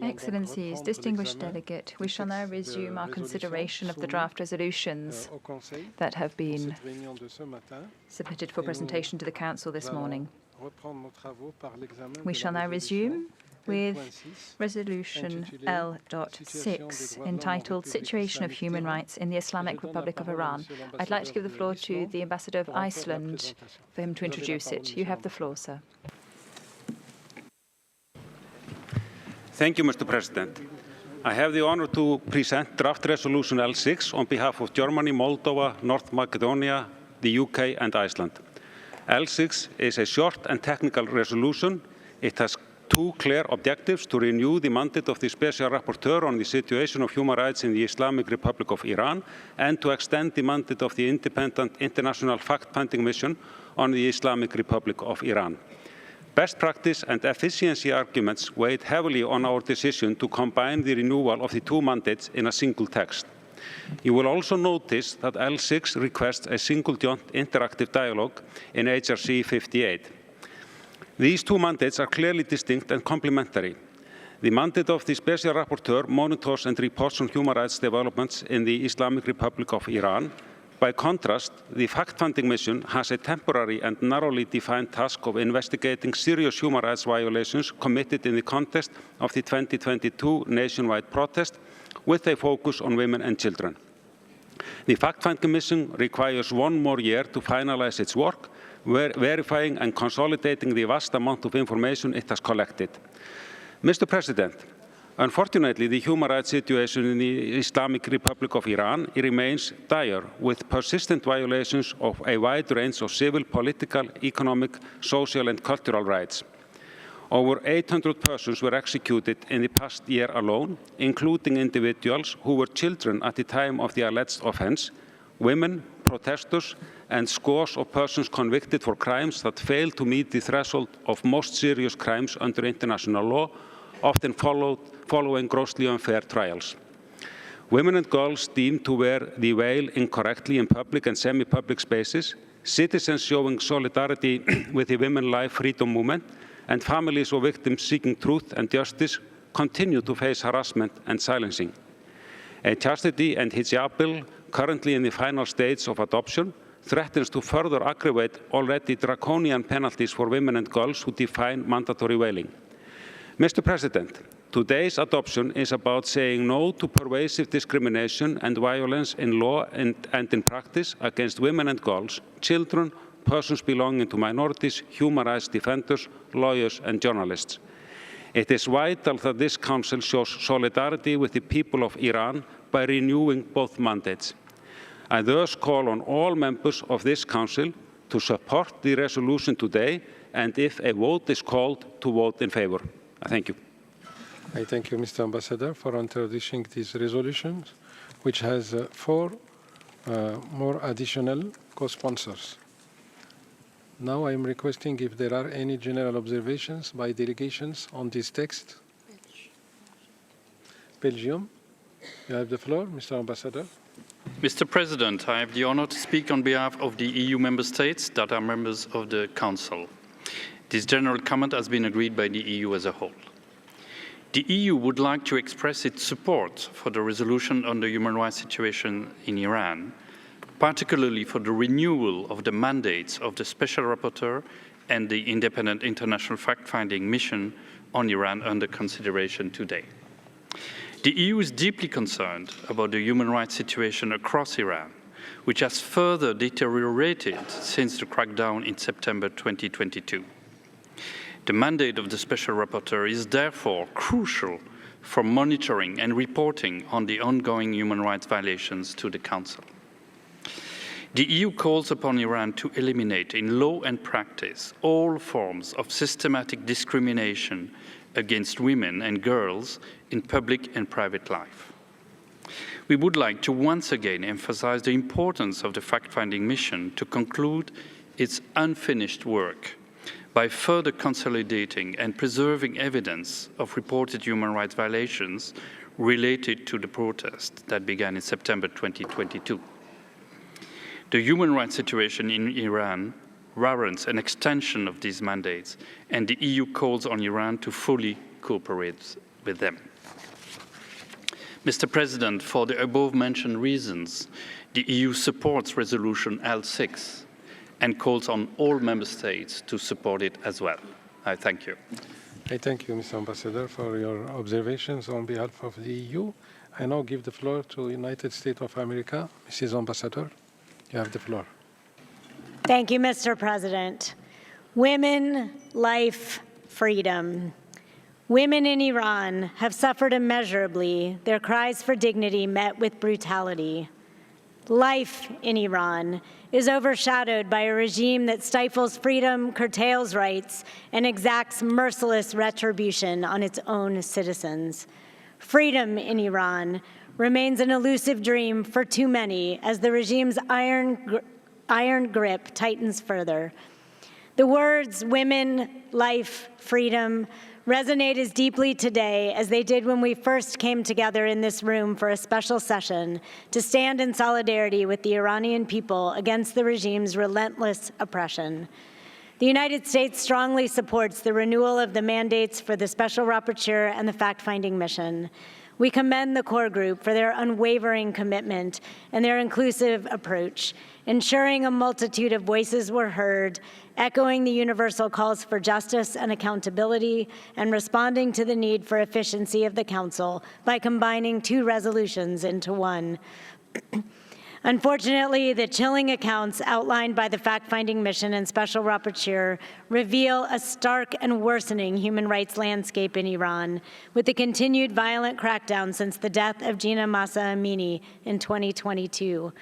Excellencies, distinguished delegate, we shall now resume our consideration of the draft resolutions that have been submitted for presentation to the Council this morning. We shall now resume with Resolution L.6, entitled Situation of Human Rights in the Islamic Republic of Iran. I'd like to give the floor to the Ambassador of Iceland for him to introduce it. You have the floor, sir. Thank you, Mr. President. I have the honor to present draft resolution L6 on behalf of Germany, Moldova, North Macedonia, the UK and Iceland. L6 is a short and technical resolution. It has two clear objectives: to renew the mandate of the Special Rapporteur on the situation of human rights in the Islamic Republic of Iran, and to extend the mandate of the independent international fact-finding mission on the Islamic Republic of Iran. Best practice and efficiency arguments weighed heavily on our decision to combine the renewal of the two mandates in a single text. You will also notice that L6 requests a single joint interactive dialogue in HRC58. These two mandates are clearly distinct and complementary. The mandate of the Special Rapporteur monitors and reports on human rights developments in the Islamic Republic of Iran. By contrast, the fact-finding mission has a temporary and narrowly defined task of investigating serious human rights violations committed in the context of the 2022 nationwide protest, with a focus on women and children. The fact-finding mission requires 1 more year to finalize its work, verifying and consolidating the vast amount of information it has collected. Mr. President, unfortunately, the human rights situation in the Islamic Republic of Iran remains dire, with persistent violations of a wide range of civil, political, economic, social and cultural rights. Over 800 persons were executed in the past year alone, including individuals who were children at the time of the alleged offense, women, protesters, and scores of persons convicted for crimes that fail to meet the threshold of most serious crimes under international law, often following grossly unfair trials. Women and girls deemed to wear the veil incorrectly in public and semi-public spaces, citizens showing solidarity with the Women Life Freedom Movement, and families of victims seeking truth and justice continue to face harassment and silencing. A chastity and hijab bill, currently in the final stage of adoption, threatens to further aggravate already draconian penalties for women and girls who define mandatory veiling. Mr. President, today's adoption is about saying no to pervasive discrimination and violence in law and in practice against women and girls, children, persons belonging to minorities, human rights defenders, lawyers and journalists. It is vital that this Council shows solidarity with the people of Iran by renewing both mandates. I thus call on all members of this Council to support the resolution today, and if a vote is called, to vote in favour. Thank you. I thank you, Mr. Ambassador, for introducing these resolutions, which has 4 more additional co-sponsors. Now I am requesting if there are any general observations by delegations on this text. Belgium, you have the floor, Mr. Ambassador. Mr. President, I have the honor to speak on behalf of the EU member states that are members of the Council. This general comment has been agreed by the EU as a whole. The EU would like to express its support for the resolution on the human rights situation in Iran, particularly for the renewal of the mandates of the Special Rapporteur and the Independent International Fact-Finding Mission on Iran under consideration today. The EU is deeply concerned about the human rights situation across Iran, which has further deteriorated since the crackdown in September 2022. The mandate of the Special Rapporteur is therefore crucial for monitoring and reporting on the ongoing human rights violations to the Council. The EU calls upon Iran to eliminate in law and practice all forms of systematic discrimination against women and girls in public and private life. We would like to once again emphasize the importance of the fact-finding mission to conclude its unfinished work by further consolidating and preserving evidence of reported human rights violations related to the protest that began in September 2022. The human rights situation in Iran warrants an extension of these mandates, and the EU calls on Iran to fully cooperate with them. Mr. President, for the above-mentioned reasons, the EU supports Resolution L6 and calls on all member states to support it as well. I thank you. I thank you, Mr. Ambassador, for your observations on behalf of the EU. I now give the floor to the United States of America. Mrs. Ambassador, you have the floor. Thank you, Mr. President. Women, life, freedom. Women in Iran have suffered immeasurably, their cries for dignity met with brutality. Life in Iran is overshadowed by a regime that stifles freedom, curtails rights, and exacts merciless retribution on its own citizens. Freedom in Iran remains an elusive dream for too many as the regime's iron grip tightens further. The words women, life, freedom resonate as deeply today as they did when we first came together in this room for a special session to stand in solidarity with the Iranian people against the regime's relentless oppression. The United States strongly supports the renewal of the mandates for the Special Rapporteur and the fact-finding mission. We commend the core group for their unwavering commitment and their inclusive approach, ensuring a multitude of voices were heard, echoing the universal calls for justice and accountability, and responding to the need for efficiency of the Council by combining two resolutions into one. Unfortunately, the chilling accounts outlined by the fact-finding mission and Special Rapporteur reveal a stark and worsening human rights landscape in Iran, with the continued violent crackdown since the death of Gina Mahsa Amini in 2022.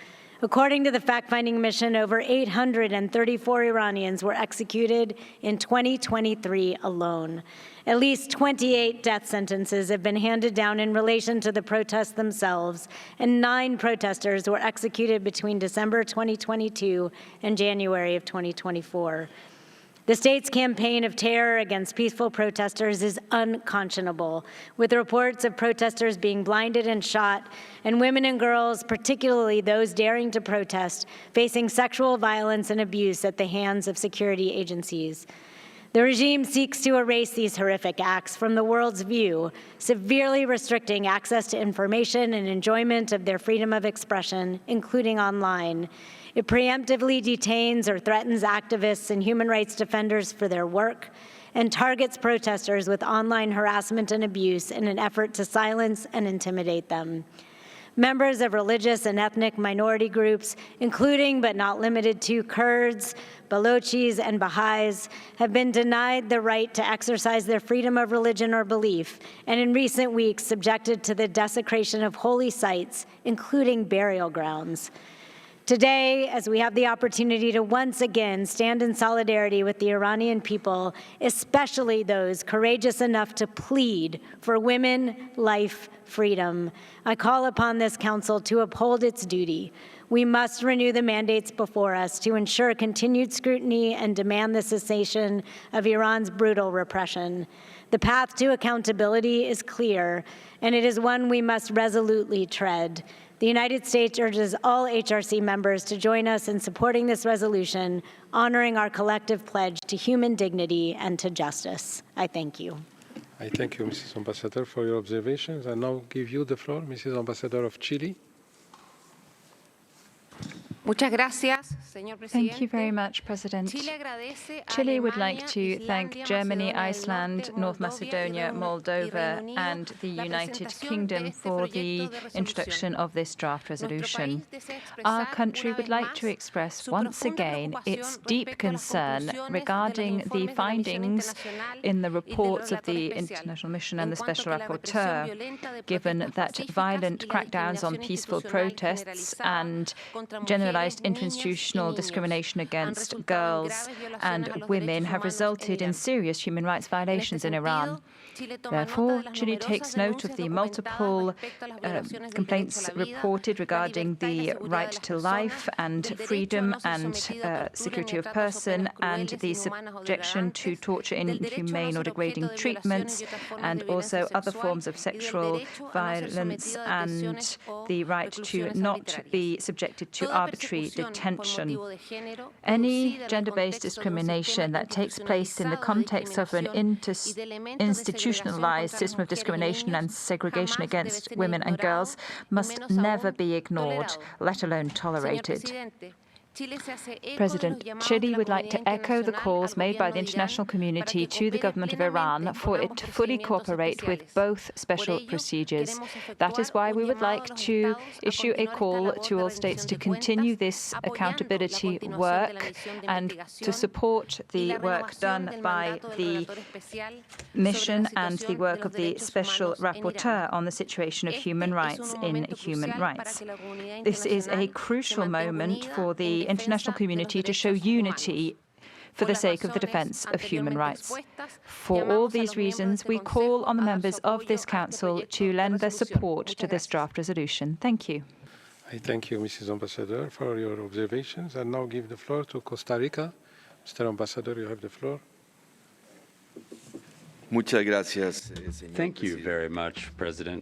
According to the fact-finding mission, over 834 Iranians were executed in 2023 alone. At least 28 death sentences have been handed down in relation to the protests themselves, and 9 protesters were executed between December 2022 and January of 2024. The state's campaign of terror against peaceful protesters is unconscionable, with reports of protesters being blinded and shot, and women and girls, particularly those daring to protest, facing sexual violence and abuse at the hands of security agencies. The regime seeks to erase these horrific acts from the world's view, severely restricting access to information and enjoyment of their freedom of expression, including online. It preemptively detains or threatens activists and human rights defenders for their work, and targets protesters with online harassment and abuse in an effort to silence and intimidate them. Members of religious and ethnic minority groups, including but not limited to Kurds, Balochis, and Baha'is, have been denied the right to exercise their freedom of religion or belief, and in recent weeks subjected to the desecration of holy sites, including burial grounds. Today, as we have the opportunity to once again stand in solidarity with the Iranian people, especially those courageous enough to plead for women, life, freedom, I call upon this Council to uphold its duty. We must renew the mandates before us to ensure continued scrutiny and demand the cessation of Iran's brutal repression. The path to accountability is clear, and it is one we must resolutely tread. The United States urges all HRC members to join us in supporting this resolution, honoring our collective pledge to human dignity and to justice. I thank you. I thank you, Mrs. Ambassador, for your observations. I now give you the floor, Mrs. Ambassador of Chile. Thank you very much, President. Chile would like to thank Germany, Iceland, North Macedonia, Moldova, and the United Kingdom for the introduction of this draft resolution. Our country would like to express once again its deep concern regarding the findings in the reports of the International Mission and the Special Rapporteur, given that violent crackdowns on peaceful protests and generalized interinstitutional discrimination against girls and women have resulted in serious human rights violations in Iran. Therefore, Chile takes note of the multiple complaints reported regarding the right to life and freedom and security of person, and the subjection to torture, inhumane or degrading treatments, and also other forms of sexual violence, and the right to not be subjected to arbitrary detention. Any gender-based discrimination that takes place in the context of an institutionalized system of discrimination and segregation against women and girls must never be ignored, let alone tolerated. President, Chile would like to echo the calls made by the international community to the government of Iran for it to fully cooperate with both special procedures. That is why we would like to issue a call to all states to continue this accountability work and to support the work done by the mission and the work of the Special Rapporteur on the situation of human rights in human rights. This is a crucial moment for the international community to show unity for the sake of the defense of human rights. For all these reasons, we call on the members of this Council to lend their support to this draft resolution. Thank you. I thank you, Mrs. Ambassador, for your observations. I now give the floor to Costa Rica. Mr. Ambassador, you have the floor. Muchas gracias, Thank you very much, President.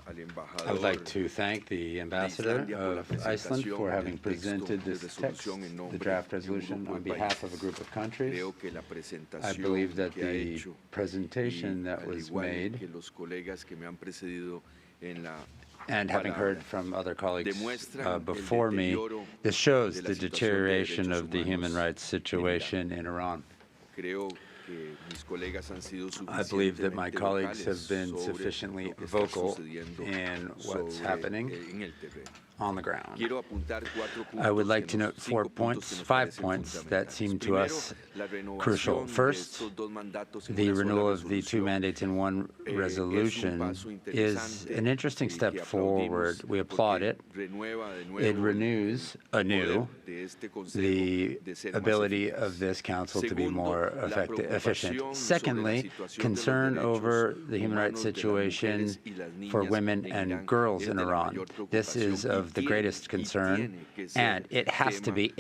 I would like to thank the Ambassador of Iceland for having presented this text, the draft resolution, on behalf of a group of countries. I believe that the presentation that was made, and having heard from other colleagues before me, this shows the deterioration of the human rights situation in Iran. I believe that my colleagues have been sufficiently vocal in what's happening on the ground. I would like to note 5 points that seem to us crucial. First, the renewal of the 2 mandates in 1 resolution is an interesting step forward. We applaud it. It renews anew the ability of this council to be more efficient. Secondly, concern over the human rights situation for women and girls in Iran. This is of the greatest concern, and it has to be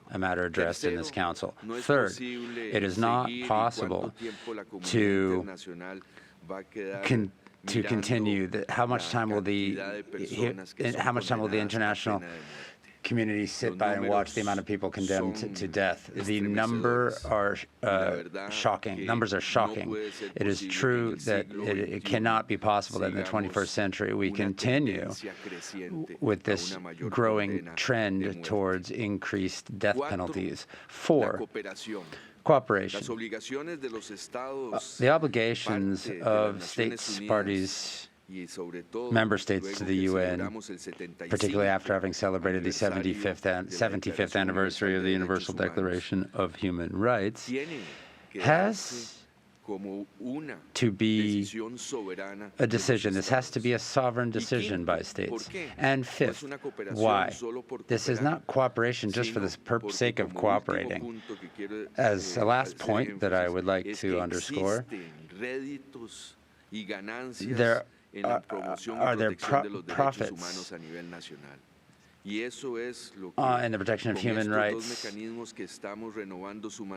a matter addressed in this council. Third, it is not possible to continue. How much time will the international community sit by and watch the amount of people condemned to death? The numbers are shocking. It is true that it cannot be possible that in the 21st century we continue with this growing trend towards increased death penalties. 4, cooperation. The obligations of states, parties, member states to the UN, particularly after having celebrated the 75th anniversary of the Universal Declaration of Human Rights, has to be a decision. This has to be a sovereign decision by states. And 5th, why? This is not cooperation just for the sake of cooperating. As a last point that I would like to underscore, there are there profits in the protection of human rights,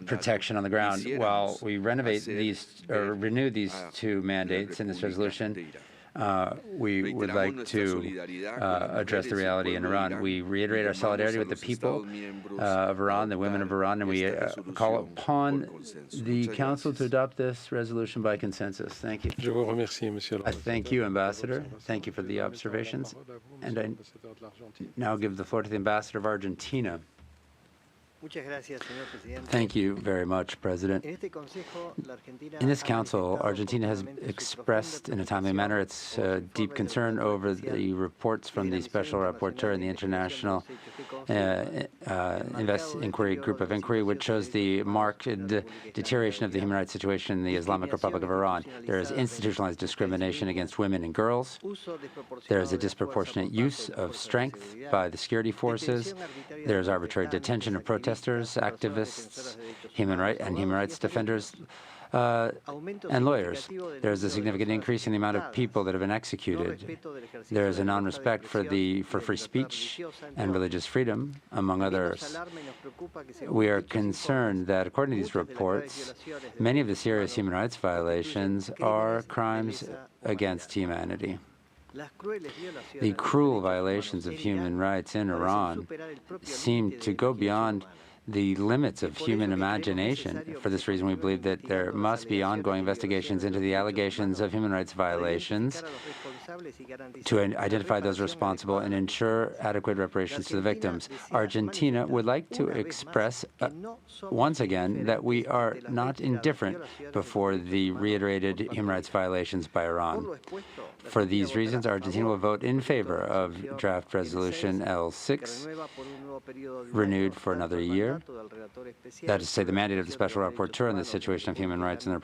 protection on the ground. While we renew these 2 mandates in this resolution, we would like to address the reality in Iran. We reiterate our solidarity with the people of Iran, the women of Iran, and we call upon the Council to adopt this resolution by consensus. Thank you. I thank you, Ambassador. Thank you for the observations. And I now give the floor to the Ambassador of Argentina. Thank you very much, President. In this Council, Argentina has expressed in a timely manner its deep concern over the reports from the Special Rapporteur and the International Group of Inquiry, which shows the marked deterioration of the human rights situation in the Islamic Republic of Iran. There is institutionalized discrimination against women and girls. There is a disproportionate use of strength by the security forces. There is arbitrary detention of protesters, activists, human rights defenders, and lawyers. There is a significant increase in the amount of people that have been executed. There is a non-respect for free speech and religious freedom, among others. We are concerned that, according to these reports, many of the serious human rights violations are crimes against humanity. The cruel violations of human rights in Iran seem to go beyond the limits of human imagination. For this reason, we believe that there must be ongoing investigations into the allegations of human rights violations to identify those responsible and ensure adequate reparations to the victims. Argentina would like to express once again that we are not indifferent before the reiterated human rights violations by Iran. For these reasons, Argentina will vote in favor of draft resolution L6, renewed for another year. That is to say, the mandate of the Special Rapporteur on the situation of human rights in the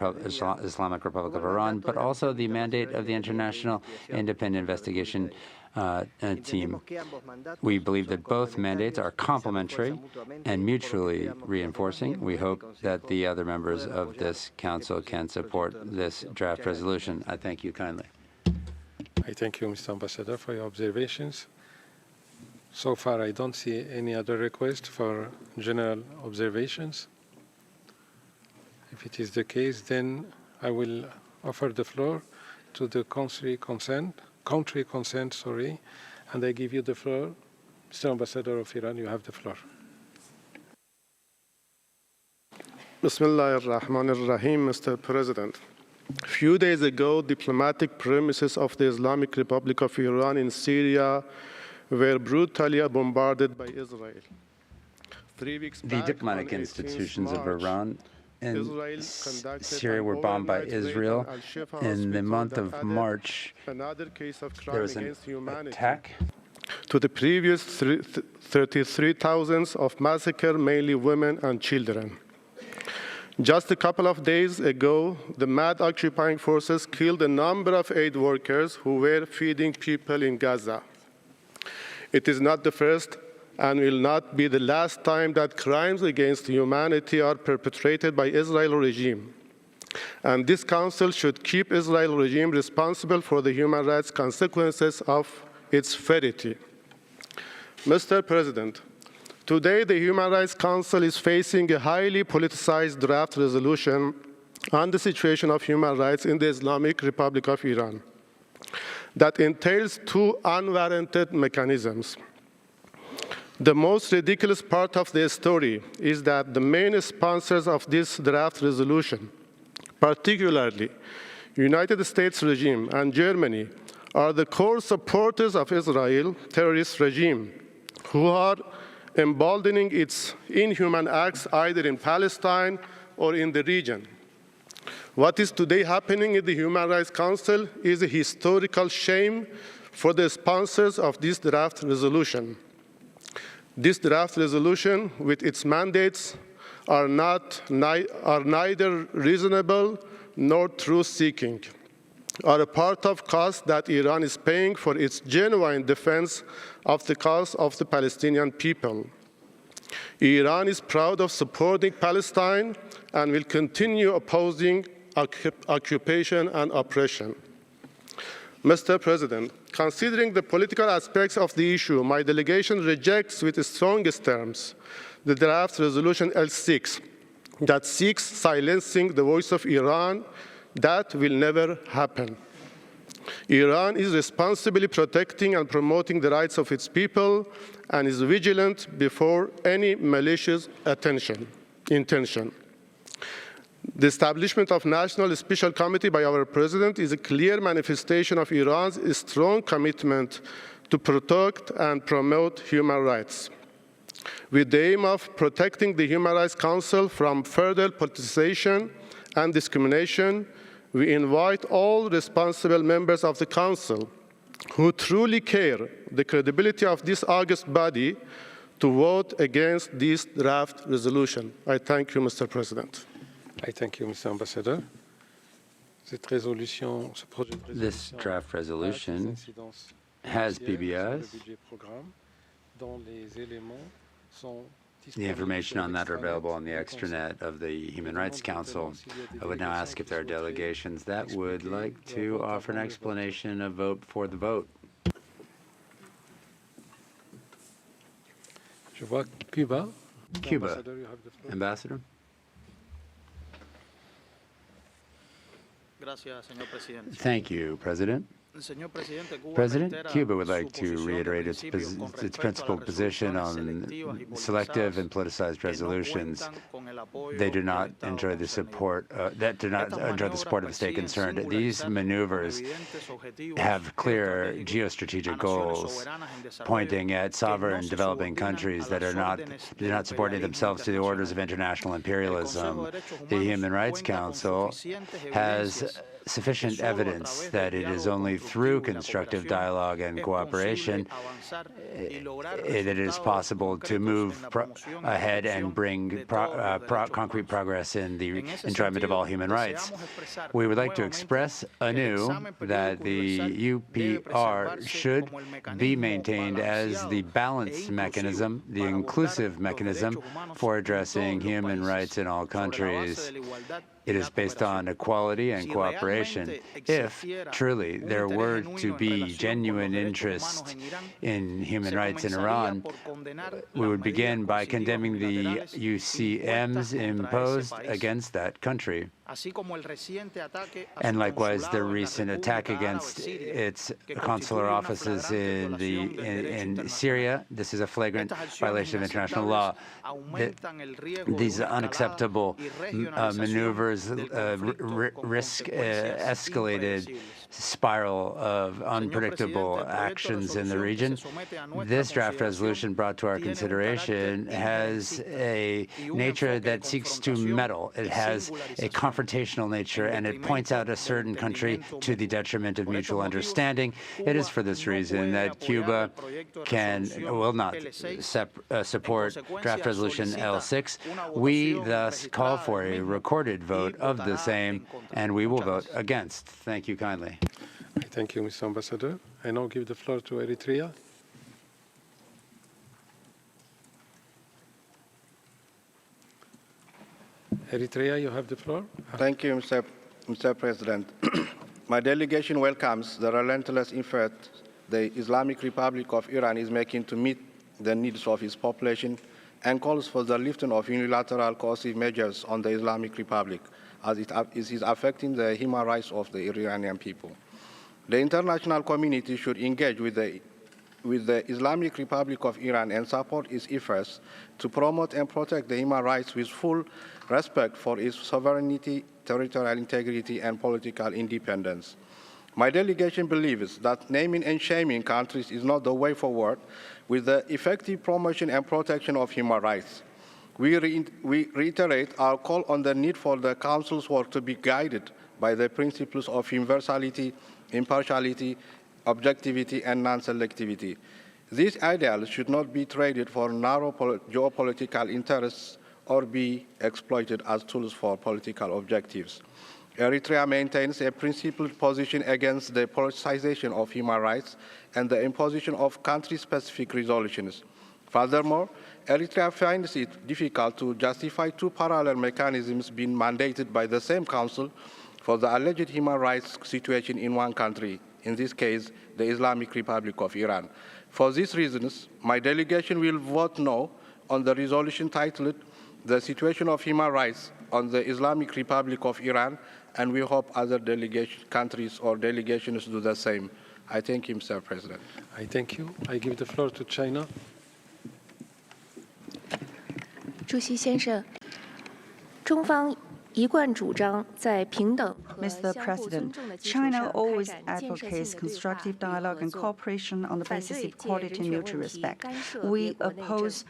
Islamic Republic of Iran, but also the mandate of the International Independent Investigation Team. We believe that both mandates are complementary and mutually reinforcing. We hope that the other members of this Council can support this draft resolution. I thank you kindly. I thank you, Mr. Ambassador, for your observations. So far, I don't see any other request for general observations. If it is the case, then I will offer the floor to the country consent, and I give you the floor. Mr. Ambassador of Iran, you have the floor. Bismillah ar-Rahman ar-Rahim, Mr. President. A few days ago, diplomatic premises of the Islamic Republic of Iran in Syria were brutally bombarded by Israel. 3 weeks back, the diplomatic institutions of Iran and Syria were bombed by Israel. In the month of March, there was an attack. To the previous 33,000 of massacre, mainly women and children. Just a couple of days ago, the mad occupying forces killed a number of aid workers who were feeding people in Gaza. It is not the first and will not be the last time that crimes against humanity are perpetrated by Israel regime. And this Council should keep Israel regime responsible for the human rights consequences of its ferocity. Mr. President, today the Human Rights Council is facing a highly politicized draft resolution on the situation of human rights in the Islamic Republic of Iran that entails 2 unwarranted mechanisms. The most ridiculous part of the story is that the main sponsors of this draft resolution, particularly United States regime and Germany, are the core supporters of Israel terrorist regime, who are emboldening its inhuman acts either in Palestine or in the region. What is today happening in the Human Rights Council is a historical shame for the sponsors of this draft resolution. This draft resolution, with its mandates, are neither reasonable nor truth-seeking, are a part of cost that Iran is paying for its genuine defense of the cause of the Palestinian people. Iran is proud of supporting Palestine and will continue opposing occupation and oppression. Mr. President, considering the political aspects of the issue, my delegation rejects with the strongest terms the draft resolution L6 that seeks silencing the voice of Iran. That will never happen. Iran is responsibly protecting and promoting the rights of its people and is vigilant before any malicious intention. The establishment of National Special Committee by our President is a clear manifestation of Iran's strong commitment to protect and promote human rights. With the aim of protecting the Human Rights Council from further politicization and discrimination, we invite all responsible members of the Council who truly care the credibility of this august body to vote against this draft resolution. I thank you, Mr. President. I thank you, Mr. Ambassador. This draft resolution has PBS. The information on that are available on the extranet of the Human Rights Council. I would now ask if there are delegations that would like to offer an explanation of vote before the vote. Cuba. Ambassador. Thank you, President. President, Cuba would like to reiterate its principled position on selective and politicized resolutions. They do not enjoy the support of the state concerned. These maneuvers have clear geostrategic goals, pointing at sovereign developing countries that are not supporting themselves to the orders of international imperialism. The Human Rights Council has sufficient evidence that it is only through constructive dialogue and cooperation that it is possible to move ahead and bring concrete progress in the enjoyment of all human rights. We would like to express anew that the UPR should be maintained as the balanced mechanism, the inclusive mechanism for addressing human rights in all countries. It is based on equality and cooperation. If truly there were to be genuine interest in human rights in Iran, we would begin by condemning the UCMs imposed against that country. And likewise, the recent attack against its consular offices in Syria. This is a flagrant violation of international law. These unacceptable maneuvers risk escalated spiral of unpredictable actions in the region. This draft resolution brought to our consideration has a nature that seeks to meddle. It has a confrontational nature, and it points out a certain country to the detriment of mutual understanding. It is for this reason that Cuba will not support draft resolution L6. We thus call for a recorded vote of the same, and we will vote against. Thank you kindly. Thank you, Mr. Ambassador. I now give the floor to Eritrea. Eritrea, you have the floor. Thank you, Mr. President. My delegation welcomes the relentless effort the Islamic Republic of Iran is making to meet the needs of its population and calls for the lifting of unilateral coercive measures on the Islamic Republic as it is affecting the human rights of the Iranian people. The international community should engage with the Islamic Republic of Iran and support its efforts to promote and protect the human rights with full respect for its sovereignty, territorial integrity, and political independence. My delegation believes that naming and shaming countries is not the way forward with the effective promotion and protection of human rights. We reiterate our call on the need for the Council's work to be guided by the principles of universality, impartiality, objectivity, and non-selectivity. These ideals should not be traded for narrow geopolitical interests or be exploited as tools for political objectives. Eritrea maintains a principled position against the politicization of human rights and the imposition of country-specific resolutions. Furthermore, Eritrea finds it difficult to justify two parallel mechanisms being mandated by the same Council for the alleged human rights situation in one country, in this case, the Islamic Republic of Iran. For these reasons, my delegation will vote no on the resolution titled The Situation of Human Rights on the Islamic Republic of Iran, and we hope other countries or delegations do the same. I thank you, Mr. President. I thank you. I give the floor to China. 主席先生，中方一贯主张在平等和相互尊重的基础 China 上 always 开展建设性的 advocates 对话 constructive dialogue 与 and 合作， cooperation on the 反 basis 对 of 借 equality 人 and 权 mutual 问题 respect. 干涉 We 别国内政， oppose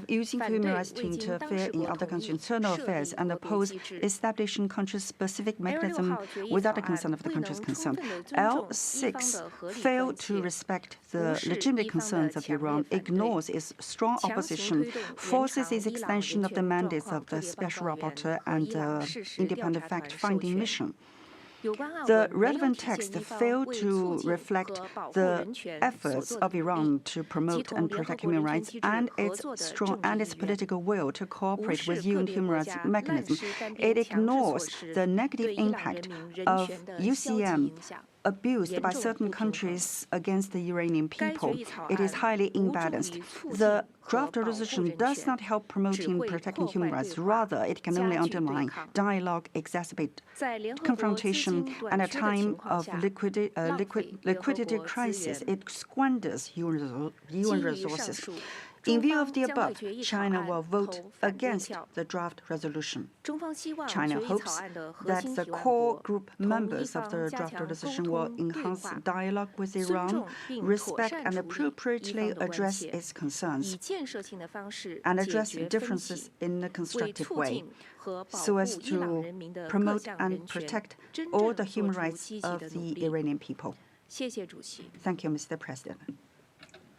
using 反 human 对 rights to 未经当 interfere 事 in 国 other 同 countries' 意 internal 设立 affairs and 国别 oppose 机制。 establishing country-specific mechanism 号决议 without 草 the consent 案 of the 未能 countries 充 concerned. 分地尊重一方 L6 的合理 failed 关 to 切， respect 无 the 视 legitimate 一方的 concerns of 强烈 Iran, 反对， ignores its strong 强行 opposition, 推动延 forces 长 its 伊朗 extension 人 of the 权状 mandates 况 of 特 the 别报 Special 告员 Rapporteur 和 and 伊朗 the 事实调 independent 查团授 fact-finding 权。 mission. 有关案 The 文没有 relevant 体现 text 一方 failed 为 to 促进 reflect 和保护 the 人权所 efforts 做的 of 努力， Iran to 及 promote 同 and 联合 protect 国 human 人权 rights 机制 and 合 its 作的 strong 政 and 治 its 意愿， political will to 无 cooperate 视 with 各 UN 列 human 国 rights 家滥 mechanism. 施单 It 边强制措 ignores 施 the negative 对伊朗人 impact 民人 of 权的消极 UCM 影响。abused by certain countries against the Iranian people. It is highly imbalanced. The draft resolution does not help promoting protecting human rights. Rather, it can only undermine dialogue, exacerbate confrontation, and at a time of liquidity crisis, it squanders UN resources. In view of the above, China will vote against the draft resolution. China hopes that the core group members of the draft resolution will enhance dialogue with Iran, respect and appropriately address its concerns, and address differences in a constructive way, so as to promote and protect all the human rights of the Iranian people. Thank you, Mr. President.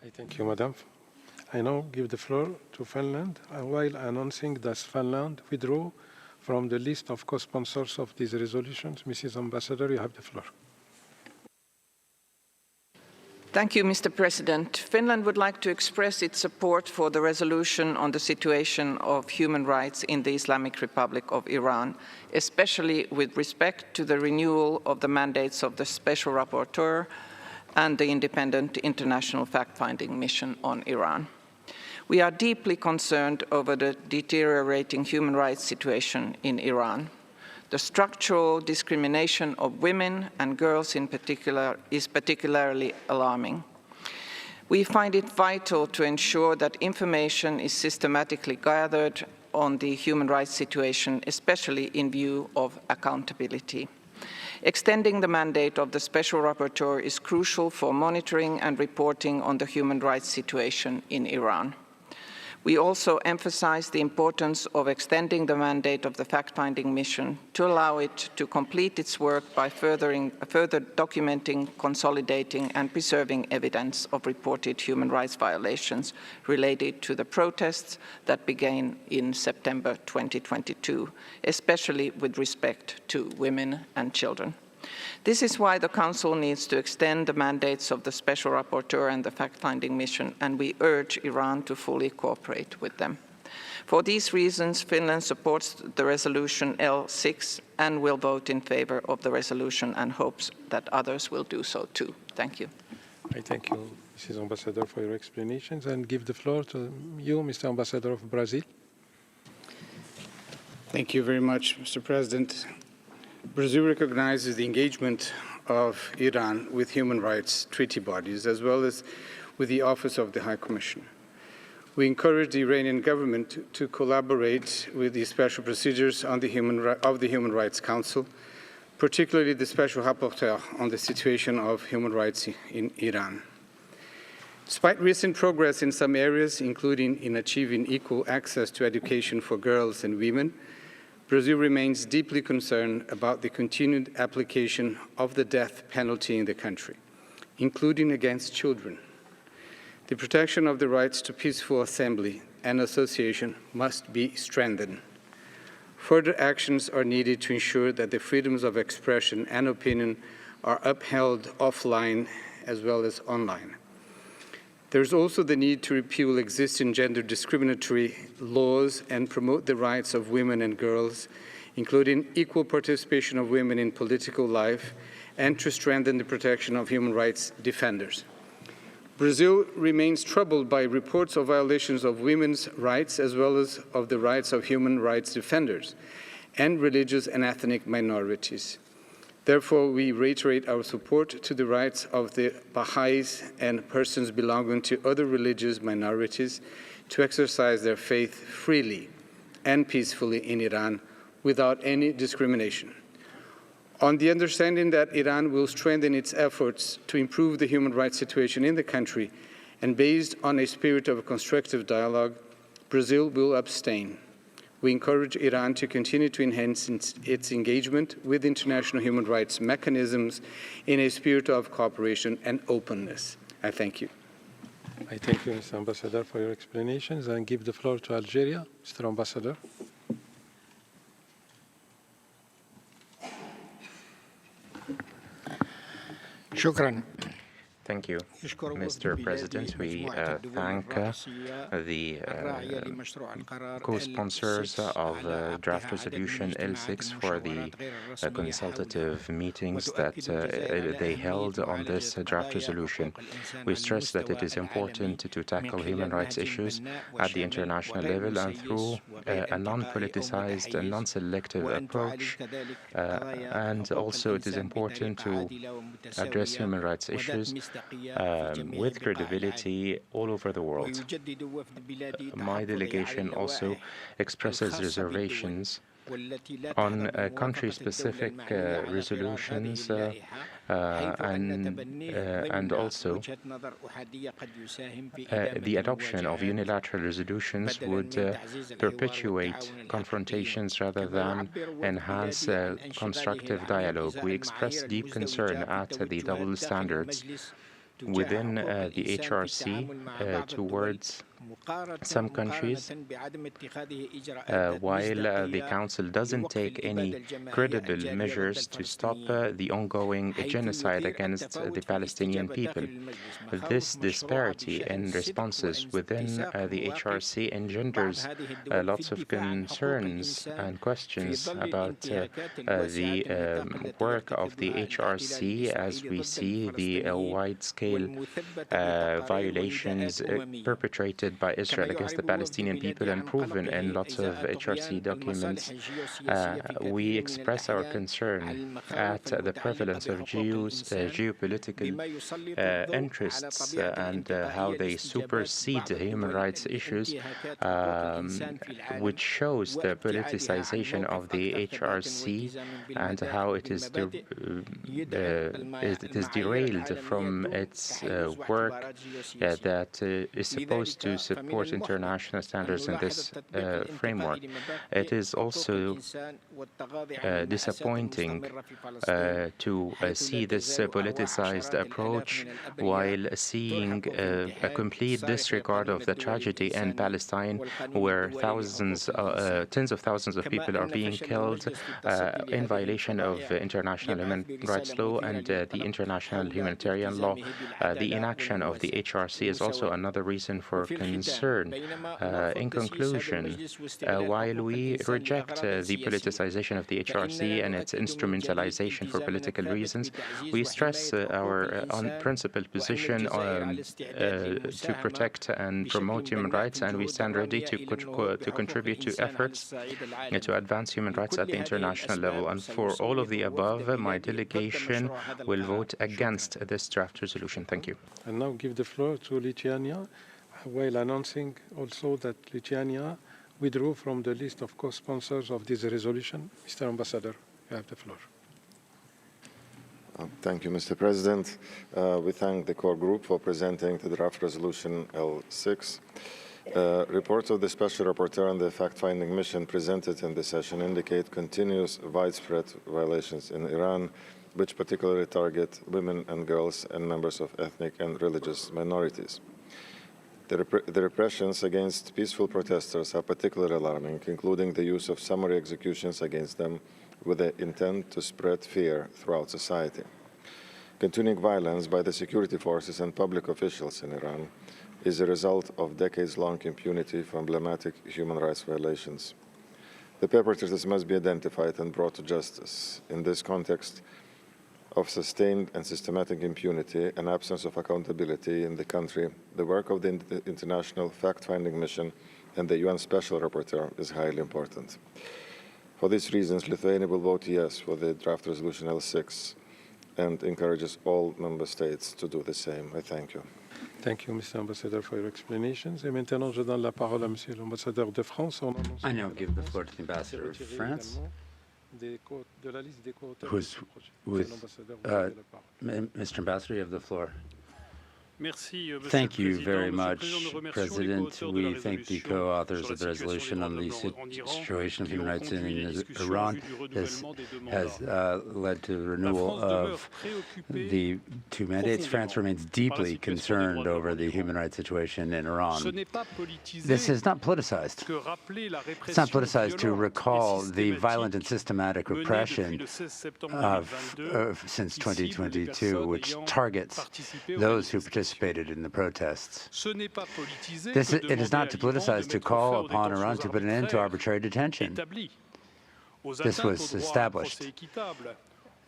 I thank you, Madam. I now give the floor to Finland, while announcing that Finland withdrew from the list of co-sponsors of these resolutions. Mrs. Ambassador, you have the floor. Thank you, Mr. President. Finland would like to express its support for the resolution on the situation of human rights in the Islamic Republic of Iran, especially with respect to the renewal of the mandates of the Special Rapporteur and the independent international fact-finding mission on Iran. We are deeply concerned over the deteriorating human rights situation in Iran. The structural discrimination of women and girls in particular is particularly alarming. We find it vital to ensure that information is systematically gathered on the human rights situation, especially in view of accountability. Extending the mandate of the Special Rapporteur is crucial for monitoring and reporting on the human rights situation in Iran. We also emphasize the importance of extending the mandate of the fact-finding mission to allow it to complete its work by further documenting, consolidating, and preserving evidence of reported human rights violations related to the protests that began in September 2022, especially with respect to women and children. This is why the Council needs to extend the mandates of the Special Rapporteur and the fact-finding mission, and we urge Iran to fully cooperate with them. For these reasons, Finland supports the resolution L6 and will vote in favor of the resolution and hopes that others will do so too. Thank you. I thank you, Mrs. Ambassador, for your explanations, and give the floor to you, Mr. Ambassador of Brazil. Thank you very much, Mr. President. Brazil recognizes the engagement of Iran with human rights treaty bodies, as well as with the Office of the High Commissioner. We encourage the Iranian government to collaborate with the special procedures of the Human Rights Council, particularly the Special Rapporteur on the situation of human rights in Iran. Despite recent progress in some areas, including in achieving equal access to education for girls and women, Brazil remains deeply concerned about the continued application of the death penalty in the country, including against children. The protection of the rights to peaceful assembly and association must be strengthened. Further actions are needed to ensure that the freedoms of expression and opinion are upheld offline as well as online. There is also the need to repeal existing gender discriminatory laws and promote the rights of women and girls, including equal participation of women in political life, and to strengthen the protection of human rights defenders. Brazil remains troubled by reports of violations of women's rights as well as of the rights of human rights defenders and religious and ethnic minorities. Therefore, we reiterate our support to the rights of the Baha'is and persons belonging to other religious minorities to exercise their faith freely and peacefully in Iran without any discrimination. On the understanding that Iran will strengthen its efforts to improve the human rights situation in the country, and based on a spirit of constructive dialogue, Brazil will abstain. We encourage Iran to continue to enhance its engagement with international human rights mechanisms in a spirit of cooperation and openness. I thank you. I thank you, Mr. Ambassador, for your explanations, and give the floor to Algeria. Mr. Ambassador. Thank you, Mr. President. We thank the co-sponsors of draft resolution L6 for the consultative meetings that they held on this draft resolution. We stress that it is important to tackle human rights issues at the international level and through a non-politicized and non-selective approach. And also it is important to address human rights issues with credibility all over the world. My delegation also expresses reservations on country-specific resolutions and also the adoption of unilateral resolutions would perpetuate confrontations rather than enhance constructive dialogue. We express deep concern at the double standards within the HRC towards some countries, while the Council doesn't take any credible measures to stop the ongoing genocide against the Palestinian people. This disparity in responses within the HRC engenders lots of concerns and questions about the work of the HRC as we see the wide-scale violations perpetrated by Israel against the Palestinian people and proven in lots of HRC documents. We express our concern at the prevalence of geopolitical interests and how they supersede human rights issues, which shows the politicization of the HRC and how it is derailed from its work that is supposed to support international standards in this framework. It is also disappointing to see this politicized approach while seeing a complete disregard of the tragedy in Palestine, where tens of thousands of people are being killed in violation of international human rights law and the international humanitarian law. The inaction of the HRC is also another reason for concern. In conclusion, while we reject the politicization of the HRC and its instrumentalization for political reasons, we stress our unprincipled position to protect and promote human rights, and we stand ready to contribute to efforts to advance human rights at the international level. And for all of the above, my delegation will vote against this draft resolution. Thank you. And now give the floor to Lithuania, while announcing also that Lithuania withdrew from the list of co-sponsors of this resolution. Mr. Ambassador, you have the floor. Thank you, Mr. President. We thank the core group for presenting the draft resolution L6. Reports of the Special Rapporteur and the fact-finding mission presented in this session indicate continuous widespread violations in Iran, which particularly target women and girls and members of ethnic and religious minorities. The repressions against peaceful protesters are particularly alarming, including the use of summary executions against them with the intent to spread fear throughout society. Continuing violence by the security forces and public officials in Iran is a result of decades-long impunity for emblematic human rights violations. The perpetrators must be identified and brought to justice. In this context of sustained and systematic impunity and absence of accountability in the country, the work of the International Fact-Finding Mission and the UN Special Rapporteur is highly important. For these reasons, Lithuania will vote yes for the draft resolution L6 and encourages all member states to do the same. I thank you. Thank you, Mr. Ambassador, for your explanations. Et maintenant, je donne la parole à Monsieur l'Ambassadeur de France. I now give the floor to the Ambassador of France, who's with Mr. Ambassador, you have the floor. Thank you very much, President. We thank the co-authors of the resolution on the situation of human rights in Iran. This has led to the renewal of the two mandates. France remains deeply concerned over the human rights situation in Iran. This is not politicized. It's not politicized to recall the violent and systematic repression since 2022, which targets those who participated in the protests. It is not to politicize to call upon Iran to put an end to arbitrary detention. This was established,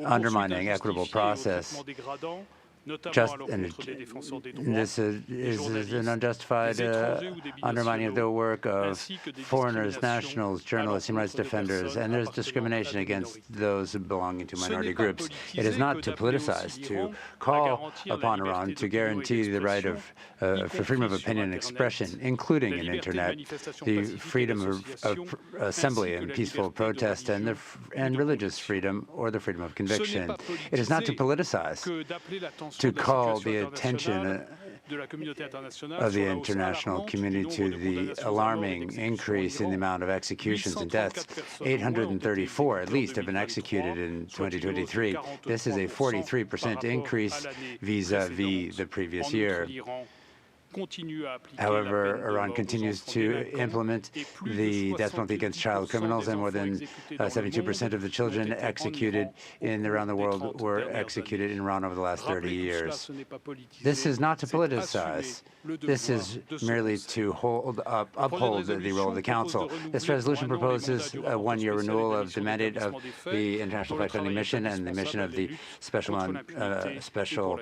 undermining equitable process. This is an unjustified undermining of the work of foreigners, nationals, journalists, human rights defenders, and there's discrimination against those belonging to minority groups. It is not to politicize, to call upon Iran to guarantee the right for freedom of opinion and expression, including an internet, the freedom of assembly and peaceful protest, and religious freedom or the freedom of conviction. It is not to politicize, to call the attention of the international community to the alarming increase in the amount of executions and deaths. 834 at least have been executed in 2023. This is a 43% increase vis-à-vis the previous year. However, Iran continues to implement the death penalty against child criminals, and more than 72% of the children executed around the world were executed in Iran over the last 30 years. This is not to politicize. This is merely to uphold the role of the Council. This resolution proposes a one-year renewal of the mandate of the International Fact-Finding Mission and the mission of the Special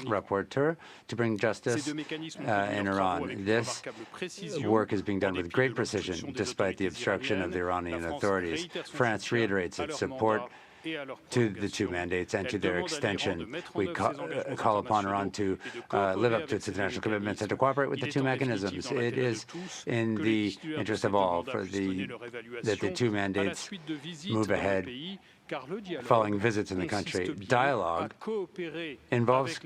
Rapporteur to bring justice in Iran. This work is being done with great precision, despite the obstruction of the Iranian authorities. France reiterates its support to the two mandates and to their extension. We call upon Iran to live up to its international commitments and to cooperate with the two mechanisms. It is in the interest of all that the two mandates move ahead following visits in the country. Dialogue involves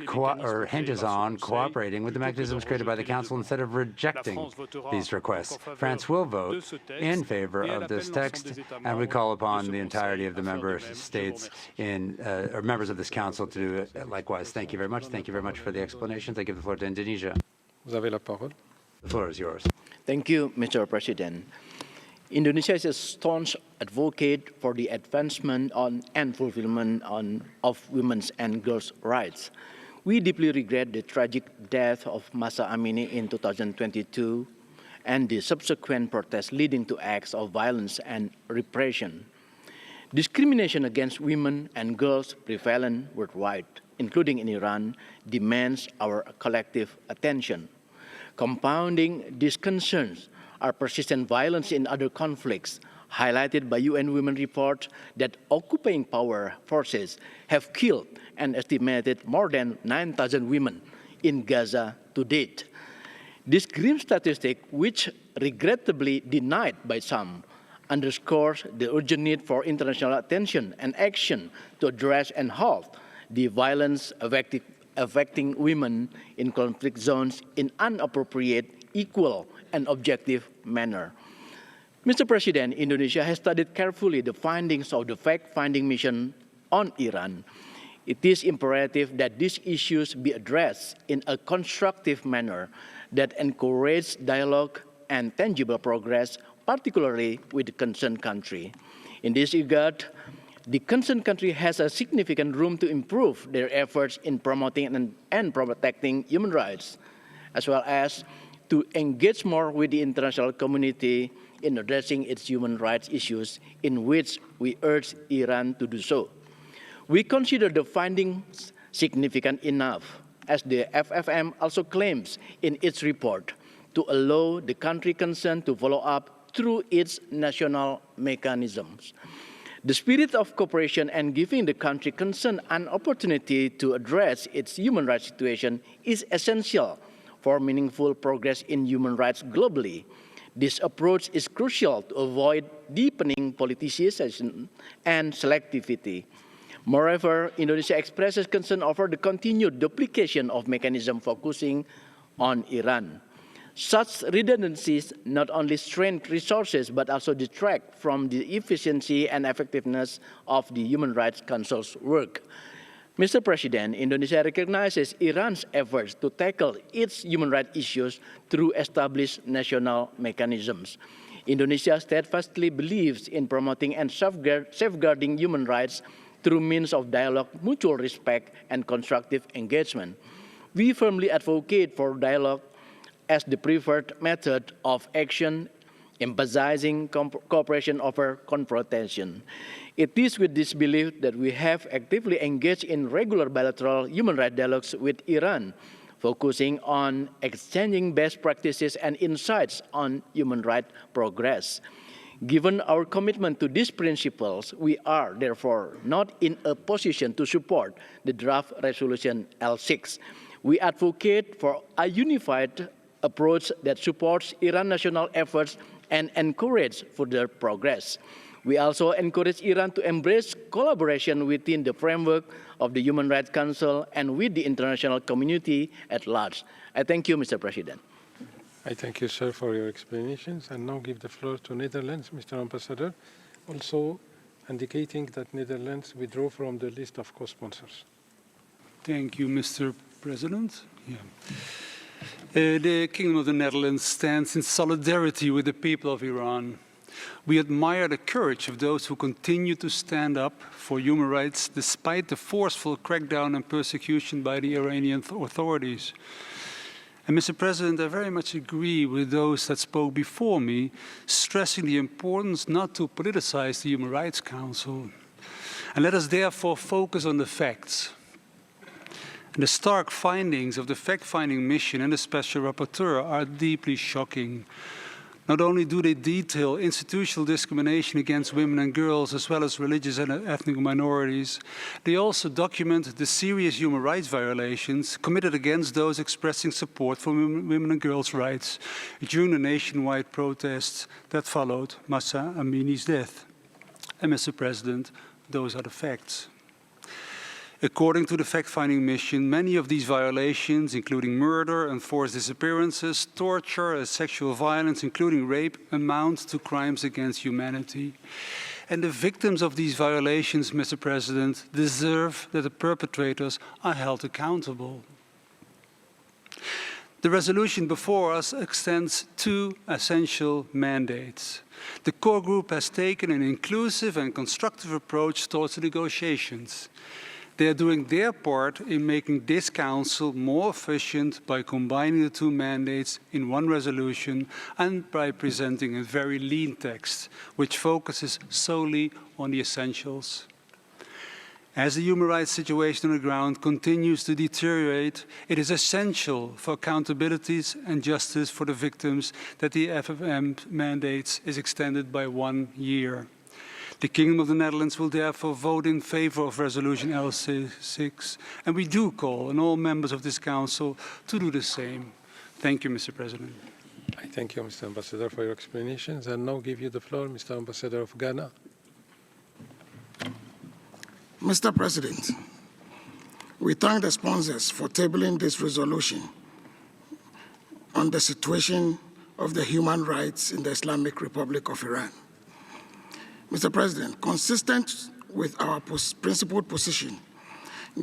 hinges on cooperating with the mechanisms created by the Council instead of rejecting these requests. France will vote in favor of this text, and we call upon the entirety of the member states or members of this Council to do it likewise. Thank you very much. Thank you very much for the explanations. I give the floor to Indonesia. Vous avez la parole. The floor is yours. Thank you, Mr. President. Indonesia is a staunch advocate for the advancement and fulfillment of women's and girls' rights. We deeply regret the tragic death of Mahsa Amini in 2022 and the subsequent protests leading to acts of violence and repression. Discrimination against women and girls prevalent worldwide, including in Iran, demands our collective attention. Compounding these concerns are persistent violence in other conflicts, highlighted by UN Women report that occupying power forces have killed an estimated more than 9,000 women in Gaza to date. This grim statistic, which regrettably denied by some, underscores the urgent need for international attention and action to address and halt the violence affecting women in conflict zones in inappropriate, equal, and objective manner. Mr. President, Indonesia has studied carefully the findings of the fact-finding mission on Iran. It is imperative that these issues be addressed in a constructive manner that encourages dialogue and tangible progress, particularly with the concerned country. In this regard, the concerned country has a significant room to improve their efforts in promoting and protecting human rights, as well as to engage more with the international community in addressing its human rights issues, in which we urge Iran to do so. We consider the findings significant enough, as the FFM also claims in its report, to allow the country concerned to follow up through its national mechanisms. The spirit of cooperation and giving the country concerned an opportunity to address its human rights situation is essential for meaningful progress in human rights globally. This approach is crucial to avoid deepening politicization and selectivity. Moreover, Indonesia expresses concern over the continued duplication of mechanisms focusing on Iran. Such redundancies not only strain resources but also detract from the efficiency and effectiveness of the Human Rights Council's work. Mr. President, Indonesia recognizes Iran's efforts to tackle its human rights issues through established national mechanisms. Indonesia steadfastly believes in promoting and safeguarding human rights through means of dialogue, mutual respect, and constructive engagement. We firmly advocate for dialogue as the preferred method of action, emphasizing cooperation over confrontation. It is with this belief that we have actively engaged in regular bilateral human rights dialogues with Iran, focusing on exchanging best practices and insights on human rights progress. Given our commitment to these principles, we are therefore not in a position to support the draft resolution L6. We advocate for a unified approach that supports Iran's national efforts and encourages further progress. We also encourage Iran to embrace collaboration within the framework of the Human Rights Council and with the international community at large. I thank you, Mr. President. I thank you, sir, for your explanations. And now give the floor to Netherlands, Mr. Ambassador, also indicating that Netherlands withdrew from the list of co-sponsors. Thank you, Mr. President. The Kingdom of the Netherlands stands in solidarity with the people of Iran. We admire the courage of those who continue to stand up for human rights despite the forceful crackdown and persecution by the Iranian authorities. And Mr. President, I very much agree with those that spoke before me, stressing the importance not to politicize the Human Rights Council. And let us therefore focus on the facts. And the stark findings of the fact-finding mission and the Special Rapporteur are deeply shocking. Not only do they detail institutional discrimination against women and girls, as well as religious and ethnic minorities, they also document the serious human rights violations committed against those expressing support for women and girls' rights during the nationwide protests that followed Mahsa Amini's death. And Mr. President, those are the facts. According to the fact-finding mission, many of these violations, including murder and forced disappearances, torture and sexual violence, including rape, amount to crimes against humanity. And the victims of these violations, Mr. President, deserve that the perpetrators are held accountable. The resolution before us extends two essential mandates. The core group has taken an inclusive and constructive approach towards the negotiations. They are doing their part in making this Council more efficient by combining the two mandates in one resolution and by presenting a very lean text, which focuses solely on the essentials. As the human rights situation on the ground continues to deteriorate, it is essential for accountabilities and justice for the victims that the FFM mandates is extended by 1 year. The Kingdom of the Netherlands will therefore vote in favor of Resolution L6, and we do call on all members of this Council to do the same. Thank you, Mr. President. I thank you, Mr. Ambassador, for your explanations, and now give you the floor, Mr. Ambassador of Ghana. Mr. President, we thank the sponsors for tabling this resolution on the situation of the human rights in the Islamic Republic of Iran. Mr. President, consistent with our principled position,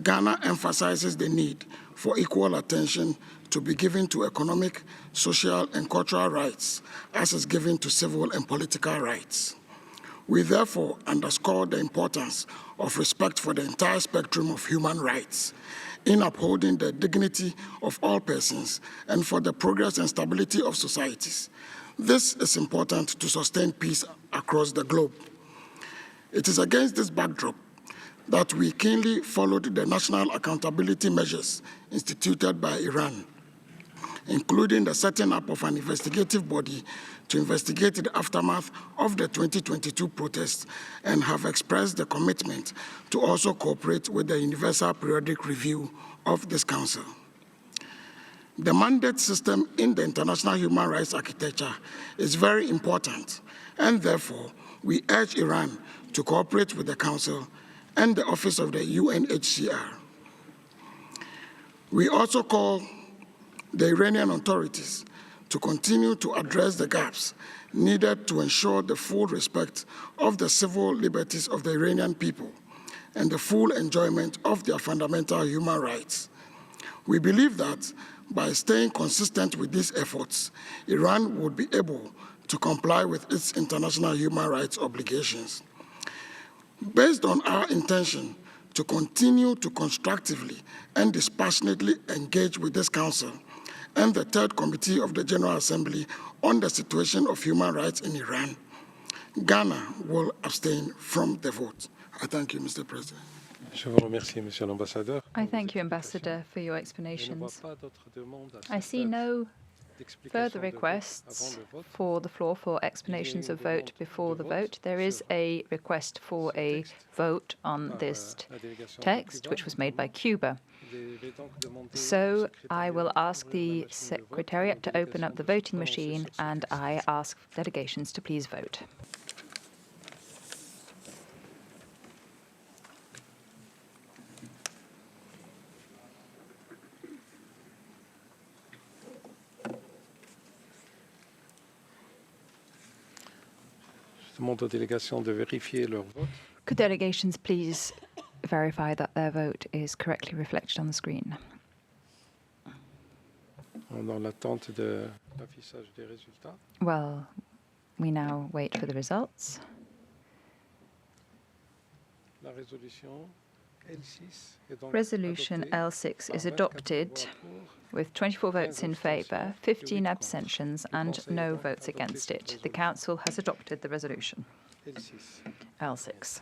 Ghana emphasizes the need for equal attention to be given to economic, social, and cultural rights as is given to civil and political rights. We therefore underscore the importance of respect for the entire spectrum of human rights in upholding the dignity of all persons and for the progress and stability of societies. This is important to sustain peace across the globe. It is against this backdrop that we keenly followed the national accountability measures instituted by Iran, including the setting up of an investigative body to investigate the aftermath of the 2022 protests, and have expressed the commitment to also cooperate with the Universal Periodic Review of this Council. The mandate system in the international human rights architecture is very important, and therefore we urge Iran to cooperate with the Council and the Office of the UNHCR. We also call the Iranian authorities to continue to address the gaps needed to ensure the full respect of the civil liberties of the Iranian people and the full enjoyment of their fundamental human rights. We believe that by staying consistent with these efforts, Iran would be able to comply with its international human rights obligations. Based on our intention to continue to constructively and dispassionately engage with this Council and the Third Committee of the General Assembly on the situation of human rights in Iran, Ghana will abstain from the vote. I thank you, Mr. President. I thank you, Ambassador, for your explanations. I see no further requests for the floor for explanations of vote before the vote. There is a request for a vote on this text, which was made by Cuba. So I will ask the Secretariat to open up the voting machine, and I ask delegations to please vote. Could delegations please verify that their vote is correctly reflected on the screen? Well, we now wait for the results. Resolution L6 is adopted with 24 votes in favour, 15 abstentions and no votes against it. The Council has adopted the resolution. L6.